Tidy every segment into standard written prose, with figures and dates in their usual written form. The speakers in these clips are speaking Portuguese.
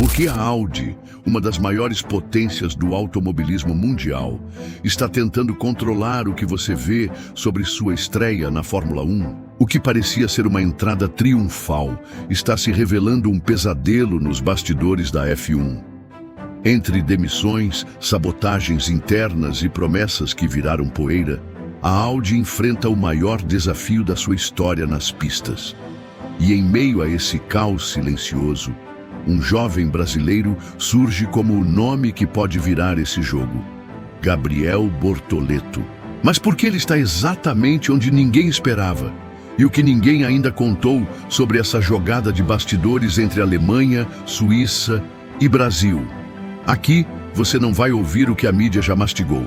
Porque a Audi, uma das maiores potências do automobilismo mundial, está tentando controlar o que você vê sobre sua estreia na Fórmula 1. O que parecia ser uma entrada triunfal está se revelando um pesadelo nos bastidores da F1. Entre demissões, sabotagens internas e promessas que viraram poeira, a Audi enfrenta o maior desafio da sua história nas pistas. E em meio a esse caos silencioso, um jovem brasileiro surge como o nome que pode virar esse jogo: Gabriel Bortoleto. Mas por que ele está exatamente onde ninguém esperava? E o que ninguém ainda contou sobre essa jogada de bastidores entre Alemanha, Suíça e Brasil? Aqui você não vai ouvir o que a mídia já mastigou.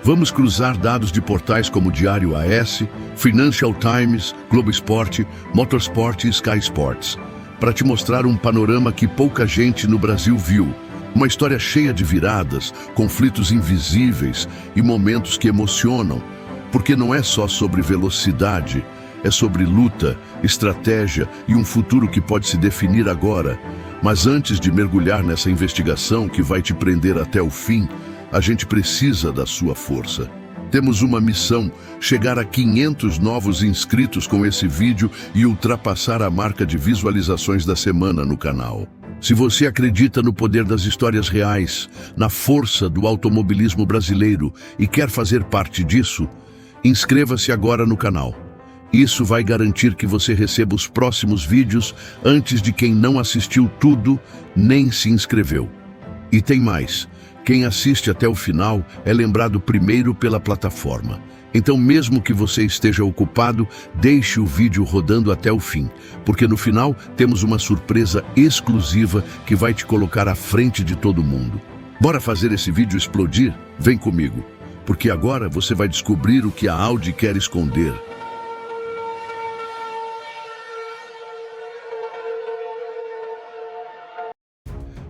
Vamos cruzar dados de portais como Diário AS, Financial Times, Globo Esporte, Motorsport e Sky Sports, para te mostrar um panorama que pouca gente no Brasil viu. Uma história cheia de viradas, conflitos invisíveis e momentos que emocionam, porque não é só sobre velocidade, é sobre luta, estratégia e um futuro que pode se definir agora. Mas antes de mergulhar nessa investigação que vai te prender até o fim, a gente precisa da sua força. Temos uma missão: chegar a 500 novos inscritos com esse vídeo e ultrapassar a marca de visualizações da semana no canal. Se você acredita no poder das histórias reais, na força do automobilismo brasileiro e quer fazer parte disso, inscreva-se agora no canal. Isso vai garantir que você receba os próximos vídeos antes de quem não assistiu tudo nem se inscreveu. E tem mais: quem assiste até o final é lembrado primeiro pela plataforma. Então, mesmo que você esteja ocupado, deixe o vídeo rodando até o fim, porque no final temos uma surpresa exclusiva que vai te colocar à frente de todo mundo. Bora fazer esse vídeo explodir? Vem comigo, porque agora você vai descobrir o que a Audi quer esconder.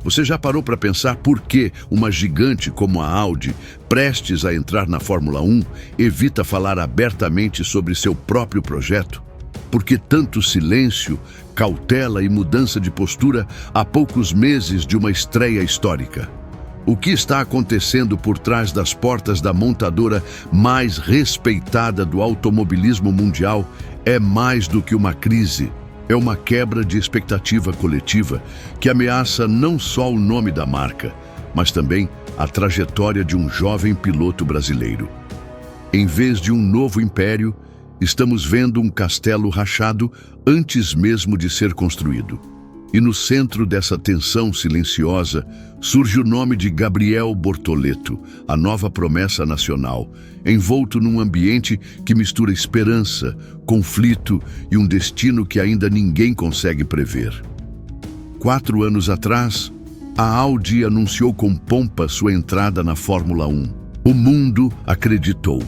Você já parou para pensar por que uma gigante como a Audi, prestes a entrar na Fórmula 1, evita falar abertamente sobre seu próprio projeto? Por que tanto silêncio, cautela e mudança de postura há poucos meses de uma estreia histórica? O que está acontecendo por trás das portas da montadora mais respeitada do automobilismo mundial é mais do que uma crise. É uma quebra de expectativa coletiva que ameaça não só o nome da marca, mas também a trajetória de um jovem piloto brasileiro. Em vez de um novo império, estamos vendo um castelo rachado antes mesmo de ser construído. E no centro dessa tensão silenciosa surge o nome de Gabriel Bortoleto, a nova promessa nacional, envolto num ambiente que mistura esperança, conflito e um destino que ainda ninguém consegue prever. 4 anos atrás, a Audi anunciou com pompa sua entrada na Fórmula 1. O mundo acreditou.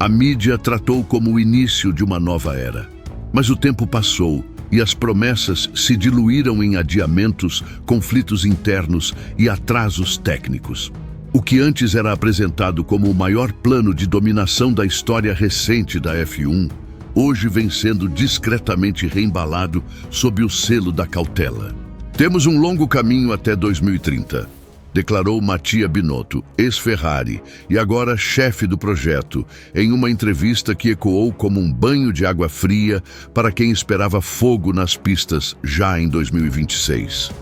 A mídia tratou como o início de uma nova era. Mas o tempo passou e as promessas se diluíram em adiamentos, conflitos internos e atrasos técnicos. O que antes era apresentado como o maior plano de dominação da história recente da F1, hoje vem sendo discretamente reembalado sob o selo da cautela. Temos um longo caminho até 2030, declarou Mattia Binotto, ex-Ferrari e agora chefe do projeto, em uma entrevista que ecoou como um banho de água fria para quem esperava fogo nas pistas já em 2026.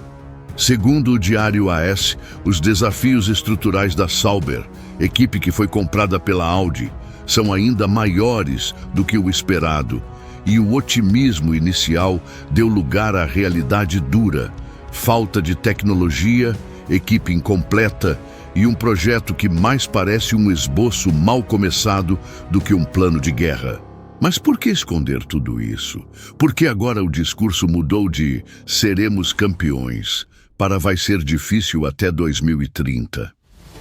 Segundo o Diário AS, os desafios estruturais da Sauber, equipe que foi comprada pela Audi, são ainda maiores do que o esperado, e o otimismo inicial deu lugar à realidade dura: falta de tecnologia, equipe incompleta e um projeto que mais parece um esboço mal começado do que um plano de guerra. Mas por que esconder tudo isso? Por que agora o discurso mudou de "seremos campeões" para "vai ser difícil até 2030"?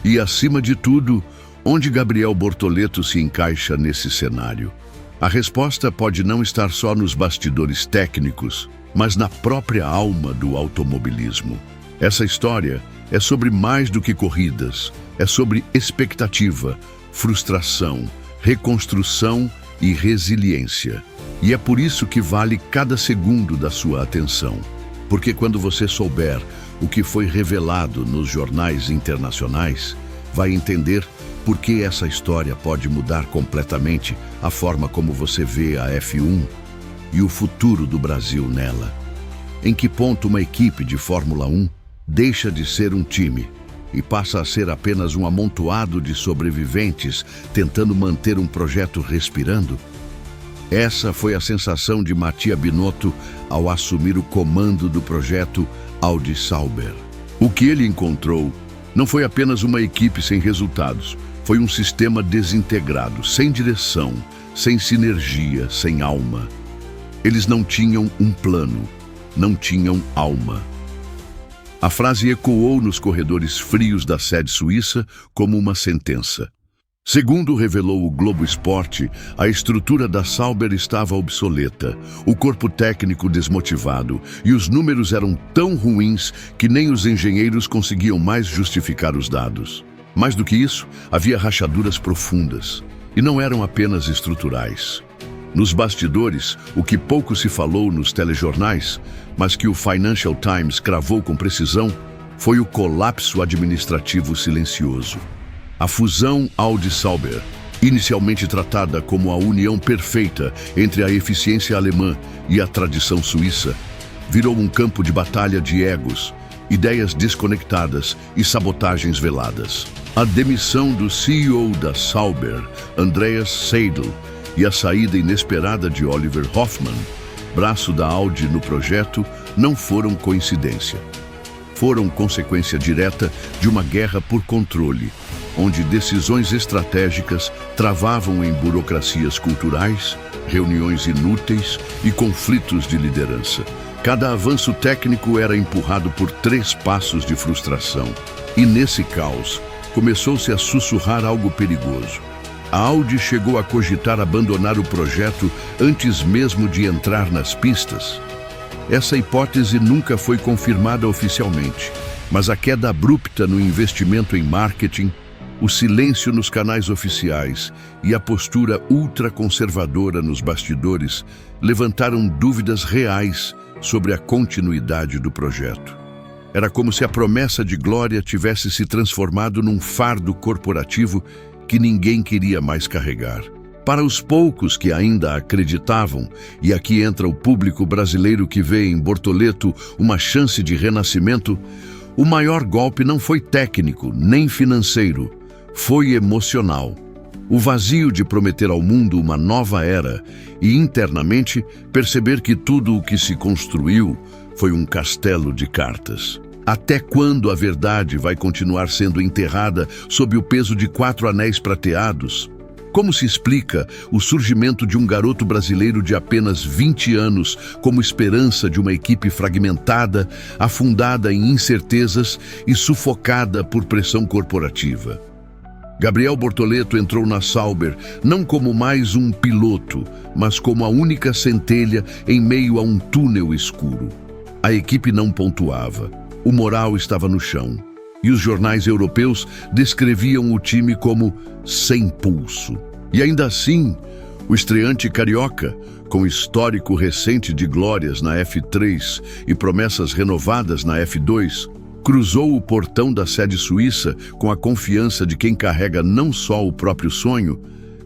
E acima de tudo, onde Gabriel Bortoleto se encaixa nesse cenário? A resposta pode não estar só nos bastidores técnicos, mas na própria alma do automobilismo. Essa história é sobre mais do que corridas, é sobre expectativa, frustração, reconstrução e resiliência. E é por isso que vale cada segundo da sua atenção. Porque quando você souber o que foi revelado nos jornais internacionais, vai entender por que essa história pode mudar completamente a forma como você vê a F1 e o futuro do Brasil nela. Em que ponto uma equipe de Fórmula 1 deixa de ser um time e passa a ser apenas um amontoado de sobreviventes tentando manter um projeto respirando? Essa foi a sensação de Mattia Binotto ao assumir o comando do projeto Audi Sauber. O que ele encontrou não foi apenas uma equipe sem resultados, foi um sistema desintegrado, sem direção, sem sinergia, sem alma. Eles não tinham um plano, não tinham alma. A frase ecoou nos corredores frios da sede suíça como uma sentença. Segundo revelou o Globo Esporte, a estrutura da Sauber estava obsoleta, o corpo técnico desmotivado e os números eram tão ruins que nem os engenheiros conseguiam mais justificar os dados. Mais do que isso, havia rachaduras profundas, e não eram apenas estruturais. Nos bastidores, o que pouco se falou nos telejornais, mas que o Financial Times cravou com precisão, foi o colapso administrativo silencioso. A fusão Audi-Sauber, inicialmente tratada como a união perfeita entre a eficiência alemã e a tradição suíça, virou um campo de batalha de egos, ideias desconectadas e sabotagens veladas. A demissão do CEO da Sauber, Andreas Seidl, e a saída inesperada de Oliver Hoffmann, braço da Audi no projeto, não foram coincidência. Foram consequência direta de uma guerra por controle, onde decisões estratégicas travavam em burocracias culturais, reuniões inúteis e conflitos de liderança. Cada avanço técnico era empurrado por 3 passos de frustração. E nesse caos, começou-se a sussurrar algo perigoso. A Audi chegou a cogitar abandonar o projeto antes mesmo de entrar nas pistas. Essa hipótese nunca foi confirmada oficialmente, mas a queda abrupta no investimento em marketing, o silêncio nos canais oficiais e a postura ultraconservadora nos bastidores levantaram dúvidas reais sobre a continuidade do projeto. Era como se a promessa de glória tivesse se transformado num fardo corporativo que ninguém queria mais carregar. Para os poucos que ainda acreditavam, e aqui entra o público brasileiro que vê em Bortoleto uma chance de renascimento, o maior golpe não foi técnico nem financeiro, foi emocional. O vazio de prometer ao mundo uma nova era e, internamente, perceber que tudo o que se construiu foi um castelo de cartas. Até quando a verdade vai continuar sendo enterrada sob o peso de 4 anéis prateados? Como se explica o surgimento de um garoto brasileiro de apenas 20 anos como esperança de uma equipe fragmentada, afundada em incertezas e sufocada por pressão corporativa? Gabriel Bortoleto entrou na Sauber não como mais um piloto, mas como a única centelha em meio a um túnel escuro. A equipe não pontuava, o moral estava no chão, e os jornais europeus descreviam o time como sem pulso. E ainda assim, o estreante carioca, com histórico recente de glórias na F3 e promessas renovadas na F2, cruzou o portão da sede suíça com a confiança de quem carrega não só o próprio sonho,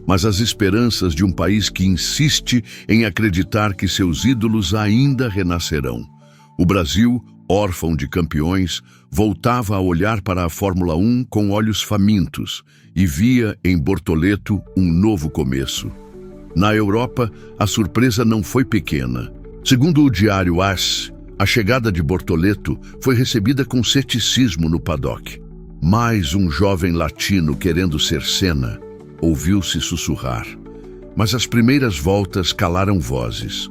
mas as esperanças de um país que insiste em acreditar que seus ídolos ainda renascerão. O Brasil, órfão de campeões, voltava a olhar para a Fórmula 1 com olhos famintos e via em Bortoleto um novo começo. Na Europa, a surpresa não foi pequena. Segundo o diário AS, a chegada de Bortoleto foi recebida com ceticismo no paddock. Mais um jovem latino querendo ser Senna, ouviu-se sussurrar. Mas as primeiras voltas calaram vozes.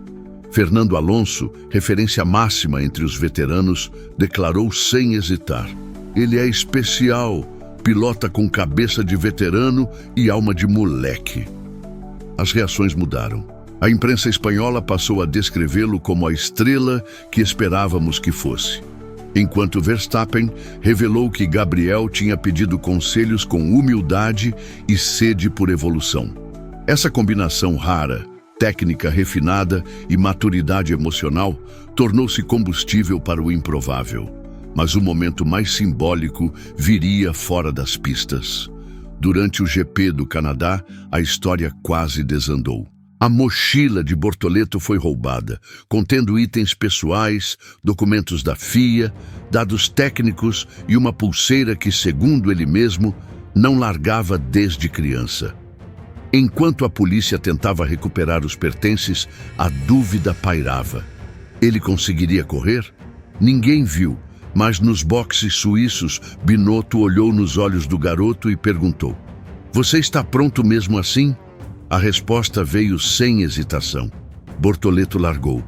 Fernando Alonso, referência máxima entre os veteranos, declarou sem hesitar: "Ele é especial, pilota com cabeça de veterano e alma de moleque." As reações mudaram. A imprensa espanhola passou a descrevê-lo como a estrela que esperávamos que fosse, enquanto Verstappen revelou que Gabriel tinha pedido conselhos com humildade e sede por evolução. Essa combinação rara, técnica refinada e maturidade emocional, tornou-se combustível para o improvável. Mas o momento mais simbólico viria fora das pistas. Durante o GP do Canadá, a história quase desandou. A mochila de Bortoleto foi roubada, contendo itens pessoais, documentos da FIA, dados técnicos e uma pulseira que, segundo ele mesmo, não largava desde criança. Enquanto a polícia tentava recuperar os pertences, a dúvida pairava. Ele conseguiria correr? Ninguém viu, mas nos boxes suíços, Binotto olhou nos olhos do garoto e perguntou: "Você está pronto mesmo assim?" A resposta veio sem hesitação. Bortoleto largou.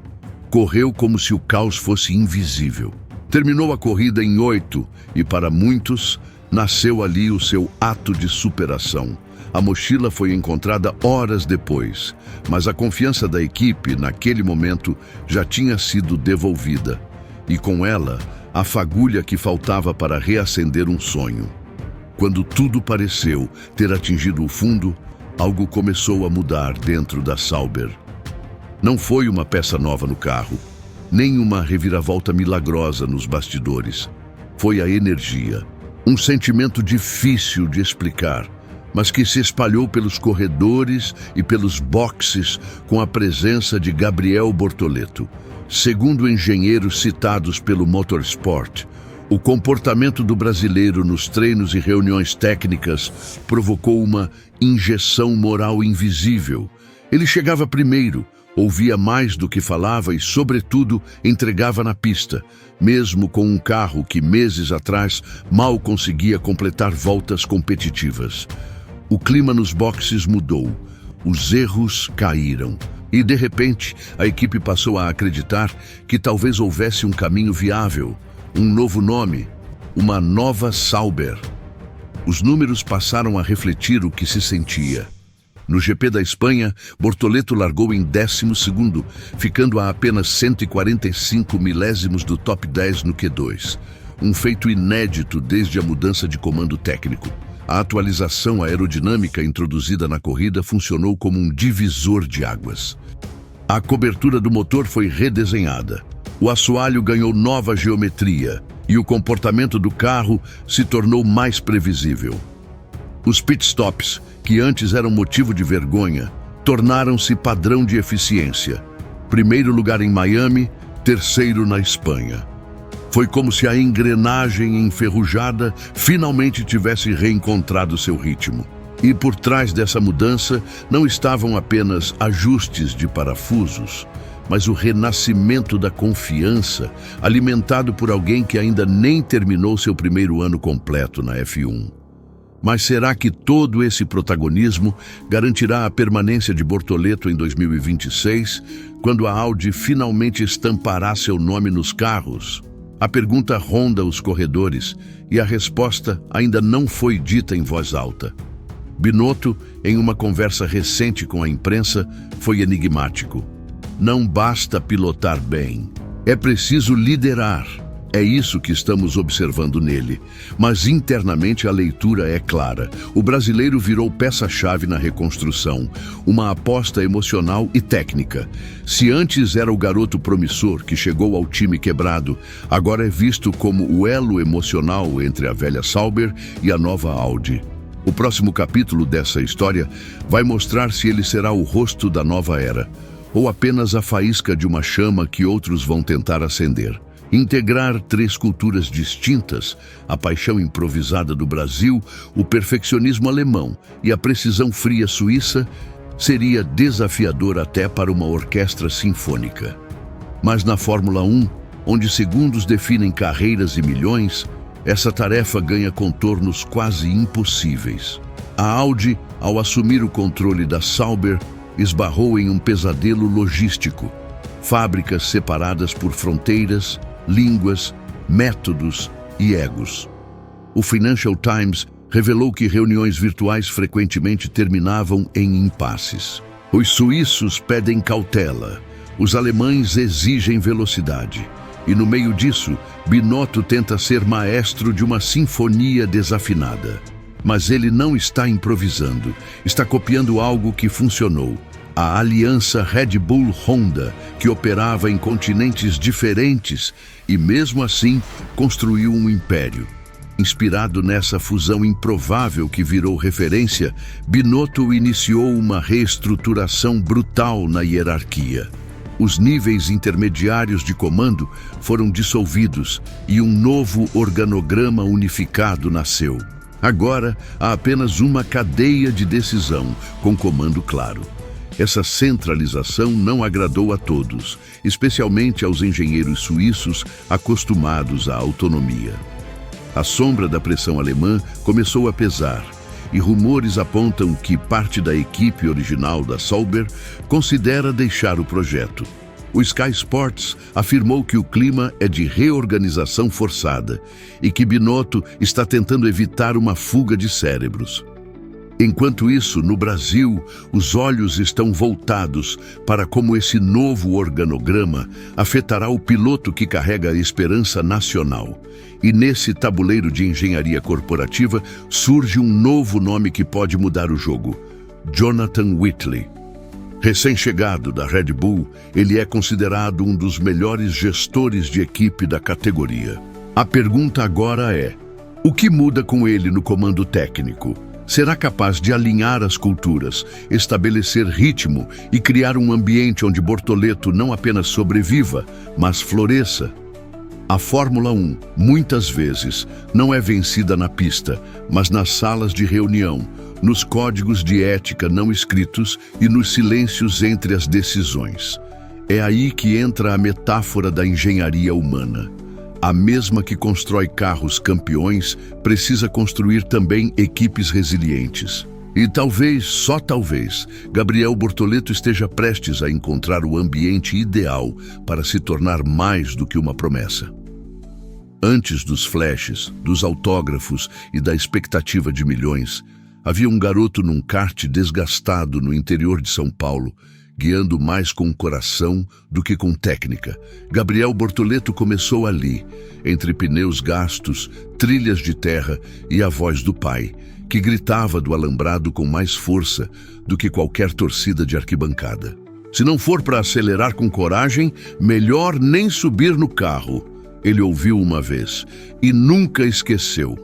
Correu como se o caos fosse invisível. Terminou a corrida em 8 e, para muitos, nasceu ali o seu ato de superação. A mochila foi encontrada horas depois, mas a confiança da equipe, naquele momento, já tinha sido devolvida. E com ela, a fagulha que faltava para reacender um sonho. Quando tudo pareceu ter atingido o fundo, algo começou a mudar dentro da Sauber. Não foi uma peça nova no carro, nem uma reviravolta milagrosa nos bastidores. Foi a energia, um sentimento difícil de explicar, mas que se espalhou pelos corredores e pelos boxes com a presença de Gabriel Bortoleto. Segundo engenheiros citados pelo Motorsport, o comportamento do brasileiro nos treinos e reuniões técnicas provocou uma injeção moral invisível. Ele chegava primeiro, ouvia mais do que falava e, sobretudo, entregava na pista, mesmo com um carro que meses atrás mal conseguia completar voltas competitivas. O clima nos boxes mudou, os erros caíram e, de repente, a equipe passou a acreditar que talvez houvesse um caminho viável, um novo nome, uma nova Sauber. Os números passaram a refletir o que se sentia. No GP da Espanha, Bortoleto largou em 12º, ficando a apenas 145 milésimos do top 10 no Q2. Um feito inédito desde a mudança de comando técnico. A atualização aerodinâmica introduzida na corrida funcionou como um divisor de águas. A cobertura do motor foi redesenhada. O assoalho ganhou nova geometria e o comportamento do carro se tornou mais previsível. Os pitstops, que antes eram motivo de vergonha, tornaram-se padrão de eficiência. Primeiro lugar em Miami, terceiro na Espanha. Foi como se a engrenagem enferrujada finalmente tivesse reencontrado seu ritmo. E por trás dessa mudança não estavam apenas ajustes de parafusos, mas o renascimento da confiança, alimentado por alguém que ainda nem terminou seu primeiro ano completo na F1. Mas será que todo esse protagonismo garantirá a permanência de Bortoleto em 2026, quando a Audi finalmente estampará seu nome nos carros? A pergunta ronda os corredores e a resposta ainda não foi dita em voz alta. Binotto, em uma conversa recente com a imprensa, foi enigmático. Não basta pilotar bem, é preciso liderar. É isso que estamos observando nele. Mas internamente a leitura é clara. O brasileiro virou peça-chave na reconstrução, uma aposta emocional e técnica. Se antes era o garoto promissor que chegou ao time quebrado, agora é visto como o elo emocional entre a velha Sauber e a nova Audi. O próximo capítulo dessa história vai mostrar se ele será o rosto da nova era, ou apenas a faísca de uma chama que outros vão tentar acender. Integrar três culturas distintas, a paixão improvisada do Brasil, o perfeccionismo alemão e a precisão fria suíça, seria desafiador até para uma orquestra sinfônica. Mas na Fórmula 1, onde segundos definem carreiras e milhões, essa tarefa ganha contornos quase impossíveis. A Audi, ao assumir o controle da Sauber, esbarrou em um pesadelo logístico. Fábricas separadas por fronteiras, línguas, métodos e egos. O Financial Times revelou que reuniões virtuais frequentemente terminavam em impasses. Os suíços pedem cautela, os alemães exigem velocidade. E no meio disso, Binotto tenta ser maestro de uma sinfonia desafinada. Mas ele não está improvisando, está copiando algo que funcionou. a aliança Red Bull-Honda, que operava em continentes diferentes e, mesmo assim, construiu um império. Inspirado nessa fusão improvável que virou referência, Binotto iniciou uma reestruturação brutal na hierarquia. Os níveis intermediários de comando foram dissolvidos e um novo organograma unificado nasceu. Agora, há apenas uma cadeia de decisão, com comando claro. Essa centralização não agradou a todos, especialmente aos engenheiros suíços acostumados à autonomia. A sombra da pressão alemã começou a pesar, e rumores apontam que parte da equipe original da Sauber considera deixar o projeto. O Sky Sports afirmou que o clima é de reorganização forçada e que Binotto está tentando evitar uma fuga de cérebros. Enquanto isso, no Brasil, os olhos estão voltados para como esse novo organograma afetará o piloto que carrega a esperança nacional. E nesse tabuleiro de engenharia corporativa surge um novo nome que pode mudar o jogo: Jonathan Whitley. Recém-chegado da Red Bull, ele é considerado um dos melhores gestores de equipe da categoria. A pergunta agora é: o que muda com ele no comando técnico? Será capaz de alinhar as culturas, estabelecer ritmo e criar um ambiente onde Bortoleto não apenas sobreviva, mas floresça? A Fórmula 1, muitas vezes, não é vencida na pista, mas nas salas de reunião, nos códigos de ética não escritos e nos silêncios entre as decisões. É aí que entra a metáfora da engenharia humana. A mesma que constrói carros campeões precisa construir também equipes resilientes. E talvez, só talvez, Gabriel Bortoleto esteja prestes a encontrar o ambiente ideal para se tornar mais do que uma promessa. Antes dos flashes, dos autógrafos e da expectativa de milhões, havia um garoto num kart desgastado no interior de São Paulo, guiando mais com coração do que com técnica. Gabriel Bortoleto começou ali, entre pneus gastos, trilhas de terra e a voz do pai, que gritava do alambrado com mais força do que qualquer torcida de arquibancada. Se não for para acelerar com coragem, melhor nem subir no carro, ele ouviu uma vez e nunca esqueceu.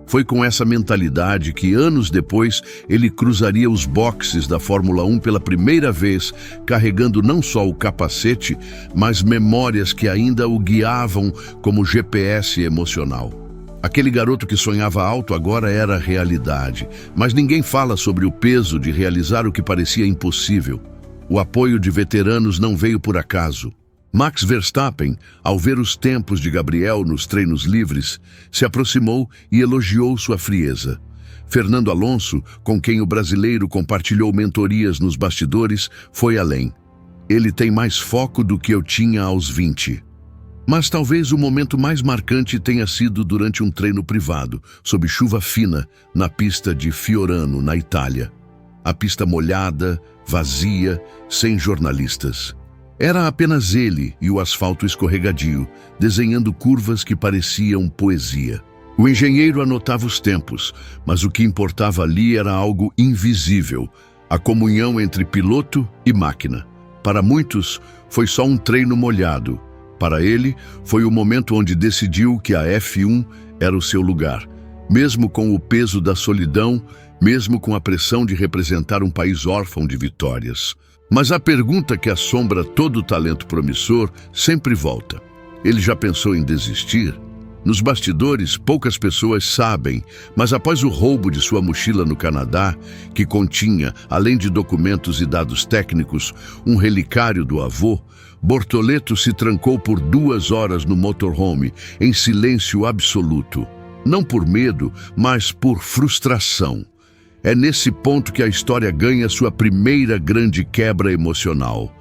Foi com essa mentalidade que, anos depois, ele cruzaria os boxes da Fórmula 1 pela primeira vez, carregando não só o capacete, mas memórias que ainda o guiavam como GPS emocional. Aquele garoto que sonhava alto agora era realidade, mas ninguém fala sobre o peso de realizar o que parecia impossível. O apoio de veteranos não veio por acaso. Max Verstappen, ao ver os tempos de Gabriel nos treinos livres, se aproximou e elogiou sua frieza. Fernando Alonso, com quem o brasileiro compartilhou mentorias nos bastidores, foi além. Ele tem mais foco do que eu tinha aos 20. Mas talvez o momento mais marcante tenha sido durante um treino privado, sob chuva fina, na pista de Fiorano, na Itália. A pista molhada, vazia, sem jornalistas. Era apenas ele e o asfalto escorregadio, desenhando curvas que pareciam poesia. O engenheiro anotava os tempos, mas o que importava ali era algo invisível, a comunhão entre piloto e máquina. Para muitos, foi só um treino molhado. Para ele, foi o momento onde decidiu que a F1 era o seu lugar. Mesmo com o peso da solidão, mesmo com a pressão de representar um país órfão de vitórias. Mas a pergunta que assombra todo talento promissor sempre volta. Ele já pensou em desistir? Nos bastidores, poucas pessoas sabem, mas após o roubo de sua mochila no Canadá, que continha, além de documentos e dados técnicos, um relicário do avô, Bortoleto se trancou por 2 horas no motorhome, em silêncio absoluto. Não por medo, mas por frustração. É nesse ponto que a história ganha sua primeira grande quebra emocional.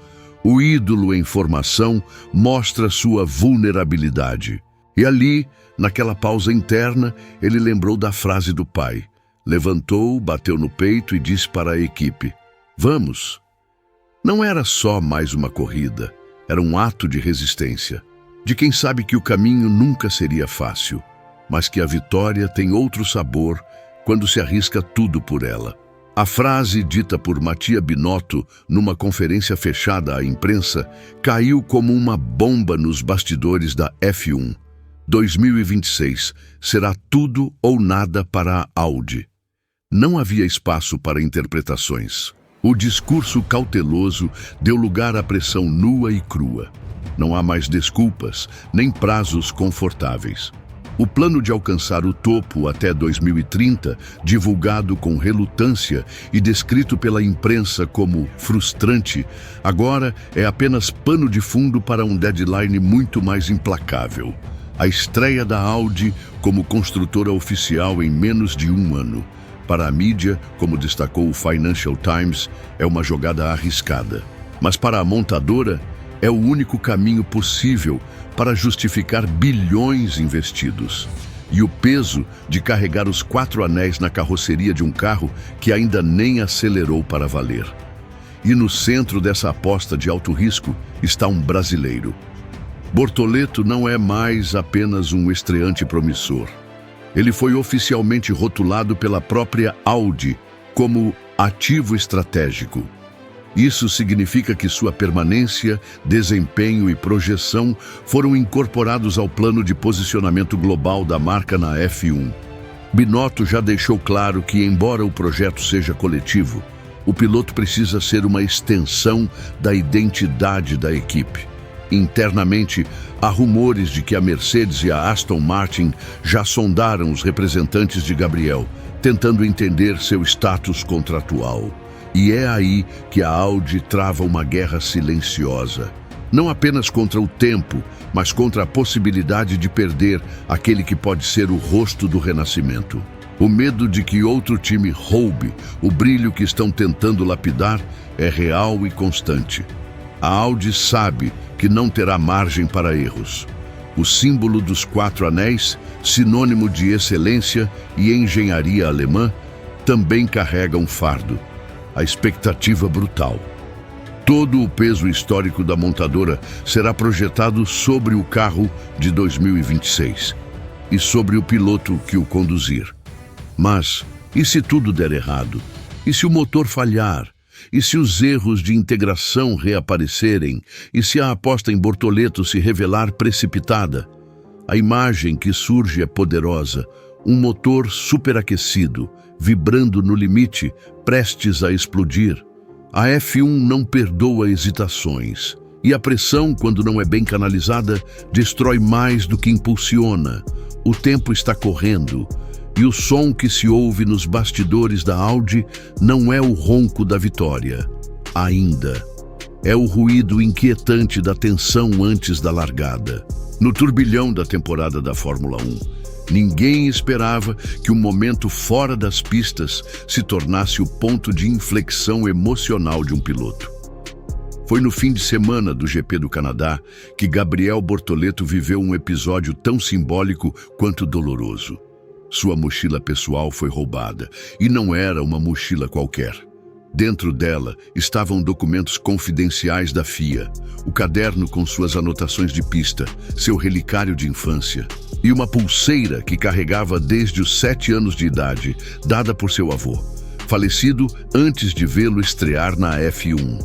O ídolo em formação mostra sua vulnerabilidade. E ali, naquela pausa interna, ele lembrou da frase do pai. Levantou, bateu no peito e disse para a equipe: "Vamos!" Não era só mais uma corrida, era um ato de resistência. De quem sabe que o caminho nunca seria fácil, mas que a vitória tem outro sabor quando se arrisca tudo por ela. A frase dita por Mattia Binotto numa conferência fechada à imprensa caiu como uma bomba nos bastidores da F1. 2026 será tudo ou nada para a Audi. Não havia espaço para interpretações. O discurso cauteloso deu lugar à pressão nua e crua. Não há mais desculpas, nem prazos confortáveis. O plano de alcançar o topo até 2030, divulgado com relutância e descrito pela imprensa como frustrante, agora é apenas pano de fundo para um deadline muito mais implacável. A estreia da Audi como construtora oficial em menos de um ano. Para a mídia, como destacou o Financial Times, é uma jogada arriscada. Mas para a montadora, é o único caminho possível para justificar bilhões investidos. E o peso de carregar os 4 anéis na carroceria de um carro que ainda nem acelerou para valer. E no centro dessa aposta de alto risco está um brasileiro. Bortoleto não é mais apenas um estreante promissor. Ele foi oficialmente rotulado pela própria Audi como ativo estratégico. Isso significa que sua permanência, desempenho e projeção foram incorporados ao plano de posicionamento global da marca na F1. Binotto já deixou claro que, embora o projeto seja coletivo, o piloto precisa ser uma extensão da identidade da equipe. Internamente, há rumores de que a Mercedes e a Aston Martin já sondaram os representantes de Gabriel, tentando entender seu status contratual. E é aí que a Audi trava uma guerra silenciosa. Não apenas contra o tempo, mas contra a possibilidade de perder aquele que pode ser o rosto do renascimento. O medo de que outro time roube o brilho que estão tentando lapidar é real e constante. A Audi sabe que não terá margem para erros. O símbolo dos 4 anéis, sinônimo de excelência e engenharia alemã, também carrega um fardo. A expectativa brutal. Todo o peso histórico da montadora será projetado sobre o carro de 2026 e sobre o piloto que o conduzir. Mas, e se tudo der errado? E se o motor falhar? E se os erros de integração reaparecerem? E se a aposta em Bortoleto se revelar precipitada? A imagem que surge é poderosa. Um motor superaquecido, vibrando no limite, prestes a explodir. A F1 não perdoa hesitações. E a pressão, quando não é bem canalizada, destrói mais do que impulsiona. O tempo está correndo. E o som que se ouve nos bastidores da Audi não é o ronco da vitória. Ainda. É o ruído inquietante da tensão antes da largada. No turbilhão da temporada da Fórmula 1, ninguém esperava que um momento fora das pistas se tornasse o ponto de inflexão emocional de um piloto. Foi no fim de semana do GP do Canadá que Gabriel Bortoleto viveu um episódio tão simbólico quanto doloroso. Sua mochila pessoal foi roubada, e não era uma mochila qualquer. Dentro dela estavam documentos confidenciais da FIA, o caderno com suas anotações de pista, seu relicário de infância, e uma pulseira que carregava desde os 7 anos de idade, dada por seu avô, falecido antes de vê-lo estrear na F1.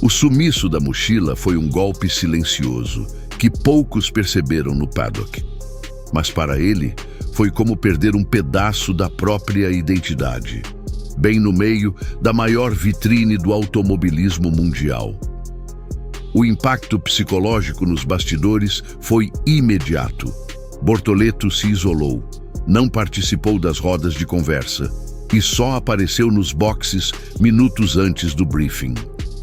O sumiço da mochila foi um golpe silencioso, que poucos perceberam no paddock. Mas para ele, foi como perder um pedaço da própria identidade, bem no meio da maior vitrine do automobilismo mundial. O impacto psicológico nos bastidores foi imediato. Bortoleto se isolou, não participou das rodas de conversa e só apareceu nos boxes minutos antes do briefing.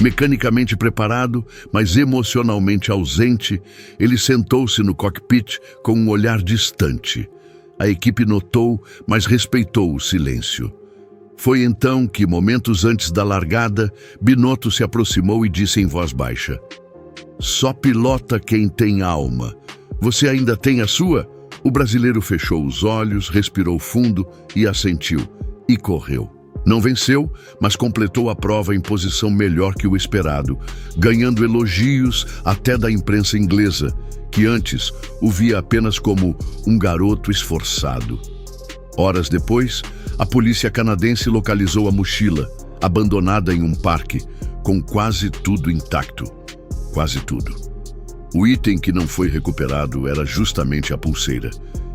Mecanicamente preparado, mas emocionalmente ausente, ele sentou-se no cockpit com um olhar distante. A equipe notou, mas respeitou o silêncio. Foi então que, momentos antes da largada, Binotto se aproximou e disse em voz baixa: "Só pilota quem tem alma. Você ainda tem a sua?" O brasileiro fechou os olhos, respirou fundo e assentiu. E correu. Não venceu, mas completou a prova em posição melhor que o esperado, ganhando elogios até da imprensa inglesa, que antes o via apenas como um garoto esforçado. Horas depois, a polícia canadense localizou a mochila, abandonada em um parque, com quase tudo intacto. Quase tudo. O item que não foi recuperado era justamente a pulseira,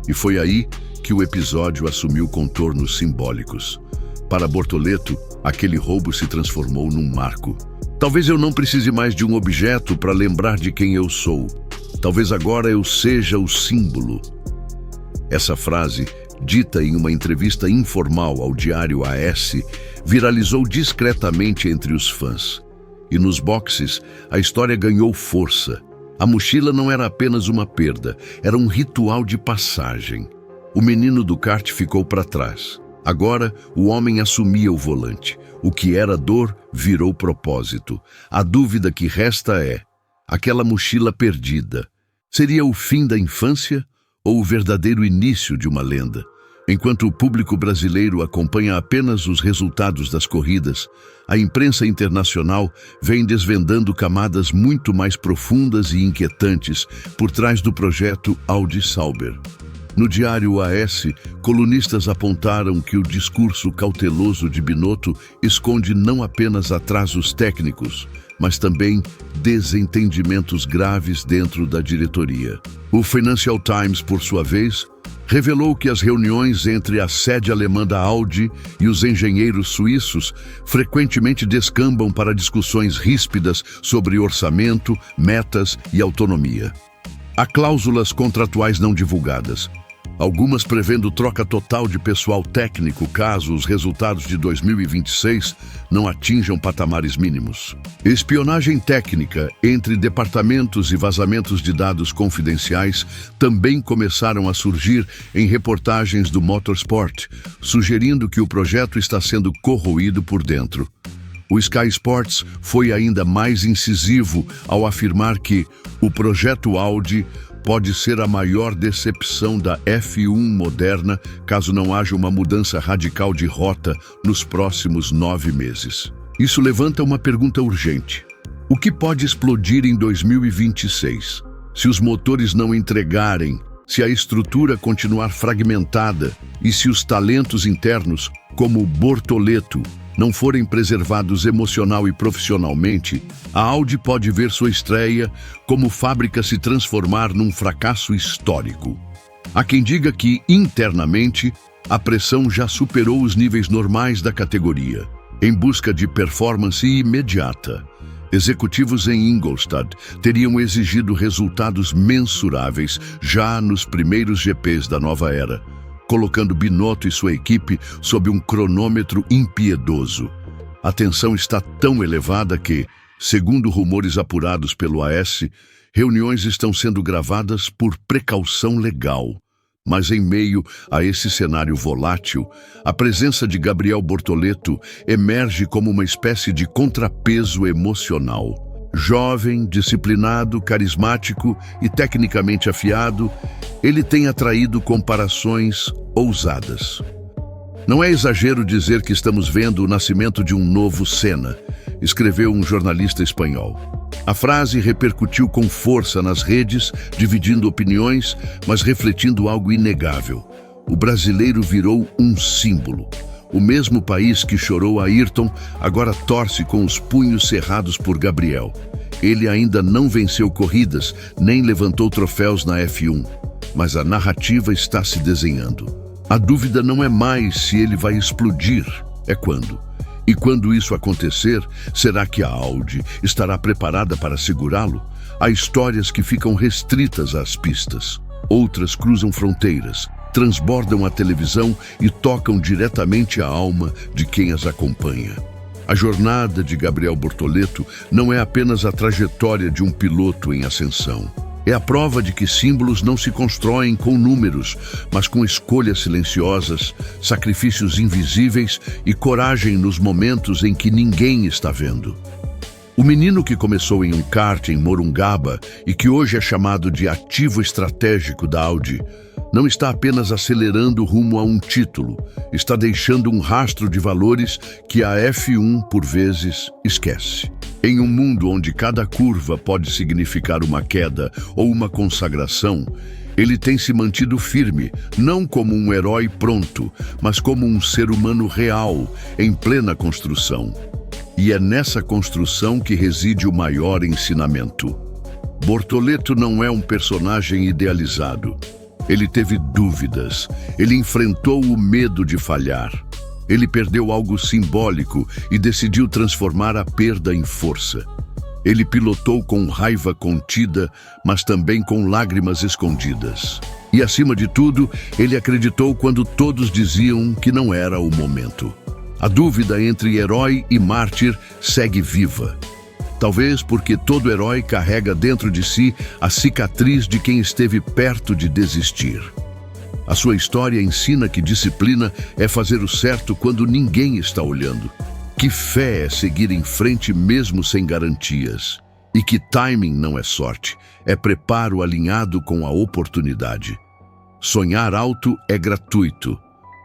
e foi aí que o episódio assumiu contornos simbólicos. Para Bortoleto, aquele roubo se transformou num marco. Talvez eu não precise mais de um objeto para lembrar de quem eu sou. Talvez agora eu seja o símbolo. Essa frase, dita em uma entrevista informal ao diário AS, viralizou discretamente entre os fãs. E nos boxes, a história ganhou força. A mochila não era apenas uma perda, era um ritual de passagem. O menino do kart ficou para trás. Agora, o homem assumia o volante. O que era dor virou propósito. A dúvida que resta é: aquela mochila perdida seria o fim da infância ou o verdadeiro início de uma lenda? Enquanto o público brasileiro acompanha apenas os resultados das corridas, a imprensa internacional vem desvendando camadas muito mais profundas e inquietantes por trás do projeto Audi Sauber. No diário AS, colunistas apontaram que o discurso cauteloso de Binotto esconde não apenas atrasos técnicos, mas também desentendimentos graves dentro da diretoria. O Financial Times, por sua vez, revelou que as reuniões entre a sede alemã da Audi e os engenheiros suíços frequentemente descambam para discussões ríspidas sobre orçamento, metas e autonomia. Há cláusulas contratuais não divulgadas, algumas prevendo troca total de pessoal técnico caso os resultados de 2026 não atinjam patamares mínimos. Espionagem técnica entre departamentos e vazamentos de dados confidenciais também começaram a surgir em reportagens do Motorsport, sugerindo que o projeto está sendo corroído por dentro. O Sky Sports foi ainda mais incisivo ao afirmar que o projeto Audi pode ser a maior decepção da F1 moderna caso não haja uma mudança radical de rota nos próximos 9 meses. Isso levanta uma pergunta urgente. O que pode explodir em 2026? Se os motores não entregarem, se a estrutura continuar fragmentada e se os talentos internos, como Bortoleto, não forem preservados emocional e profissionalmente, a Audi pode ver sua estreia como fábrica se transformar num fracasso histórico. Há quem diga que, internamente, a pressão já superou os níveis normais da categoria. Em busca de performance imediata, executivos em Ingolstadt teriam exigido resultados mensuráveis já nos primeiros GPs da nova era, colocando Binotto e sua equipe sob um cronômetro impiedoso. A tensão está tão elevada que, segundo rumores apurados pelo AS, reuniões estão sendo gravadas por precaução legal. Mas em meio a esse cenário volátil, a presença de Gabriel Bortoleto emerge como uma espécie de contrapeso emocional. Jovem, disciplinado, carismático e tecnicamente afiado, ele tem atraído comparações ousadas. Não é exagero dizer que estamos vendo o nascimento de um novo Senna, escreveu um jornalista espanhol. A frase repercutiu com força nas redes, dividindo opiniões, mas refletindo algo inegável. O brasileiro virou um símbolo. O mesmo país que chorou Ayrton agora torce com os punhos cerrados por Gabriel. Ele ainda não venceu corridas, nem levantou troféus na F1, mas a narrativa está se desenhando. A dúvida não é mais se ele vai explodir, é quando. E quando isso acontecer, será que a Audi estará preparada para segurá-lo? Há histórias que ficam restritas às pistas. Outras cruzam fronteiras, transbordam a televisão e tocam diretamente a alma de quem as acompanha. A jornada de Gabriel Bortoleto não é apenas a trajetória de um piloto em ascensão. É a prova de que símbolos não se constroem com números, mas com escolhas silenciosas, sacrifícios invisíveis e coragem nos momentos em que ninguém está vendo. O menino que começou em um kart em Morungaba e que hoje é chamado de ativo estratégico da Audi, não está apenas acelerando rumo a um título, está deixando um rastro de valores que a F1, por vezes, esquece. Em um mundo onde cada curva pode significar uma queda ou uma consagração, Ele tem se mantido firme, não como um herói pronto, mas como um ser humano real, em plena construção. E é nessa construção que reside o maior ensinamento. Bortoleto não é um personagem idealizado. Ele teve dúvidas, ele enfrentou o medo de falhar. Ele perdeu algo simbólico e decidiu transformar a perda em força. Ele pilotou com raiva contida, mas também com lágrimas escondidas. E, acima de tudo, ele acreditou quando todos diziam que não era o momento. A dúvida entre herói e mártir segue viva. Talvez porque todo herói carrega dentro de si a cicatriz de quem esteve perto de desistir. A sua história ensina que disciplina é fazer o certo quando ninguém está olhando. Que fé é seguir em frente mesmo sem garantias. E que timing não é sorte, é preparo alinhado com a oportunidade. Sonhar alto é gratuito.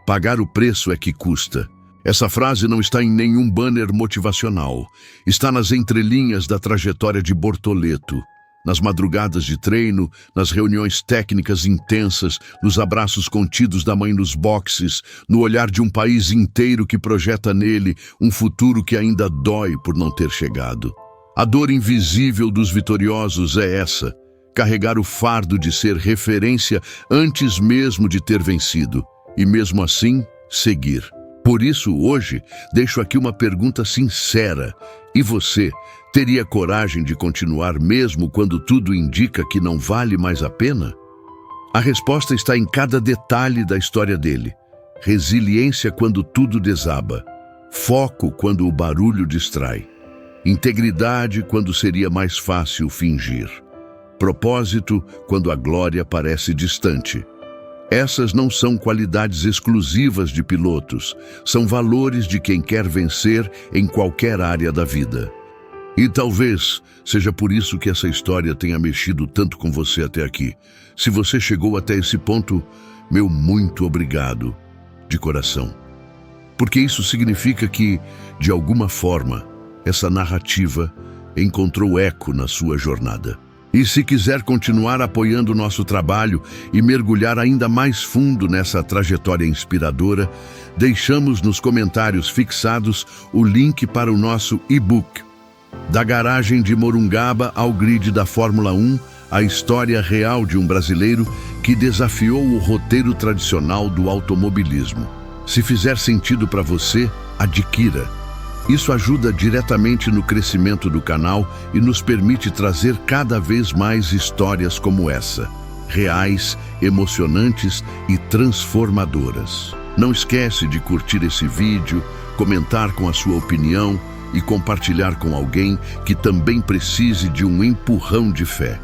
Pagar o preço é que custa. Essa frase não está em nenhum banner motivacional. Está nas entrelinhas da trajetória de Bortoleto. Nas madrugadas de treino, nas reuniões técnicas intensas, nos abraços contidos da mãe nos boxes, no olhar de um país inteiro que projeta nele um futuro que ainda dói por não ter chegado. A dor invisível dos vitoriosos é essa: carregar o fardo de ser referência antes mesmo de ter vencido, e mesmo assim, seguir. Por isso, hoje, deixo aqui uma pergunta sincera. E você, teria coragem de continuar mesmo quando tudo indica que não vale mais a pena? A resposta está em cada detalhe da história dele. Resiliência quando tudo desaba. Foco quando o barulho distrai. Integridade quando seria mais fácil fingir. Propósito quando a glória parece distante. Essas não são qualidades exclusivas de pilotos, são valores de quem quer vencer em qualquer área da vida. E talvez seja por isso que essa história tenha mexido tanto com você até aqui. Se você chegou até esse ponto, meu muito obrigado, de coração. Porque isso significa que, de alguma forma, essa narrativa encontrou eco na sua jornada. E se quiser continuar apoiando o nosso trabalho e mergulhar ainda mais fundo nessa trajetória inspiradora, deixamos nos comentários fixados o link para o nosso e-book. Da garagem de Morungaba ao grid da Fórmula 1, a história real de um brasileiro que desafiou o roteiro tradicional do automobilismo. Se fizer sentido para você, adquira. Isso ajuda diretamente no crescimento do canal e nos permite trazer cada vez mais histórias como essa, reais, emocionantes e transformadoras. Não esquece de curtir esse vídeo, comentar com a sua opinião e compartilhar com alguém que também precise de um empurrão de fé.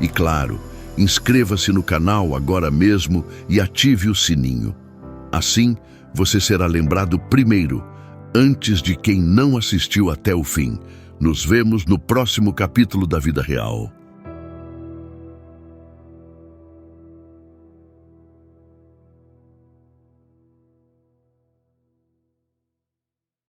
E claro, inscreva-se no canal agora mesmo e ative o sininho. Assim, você será lembrado primeiro, antes de quem não assistiu até o fim. Nos vemos no próximo capítulo da vida real.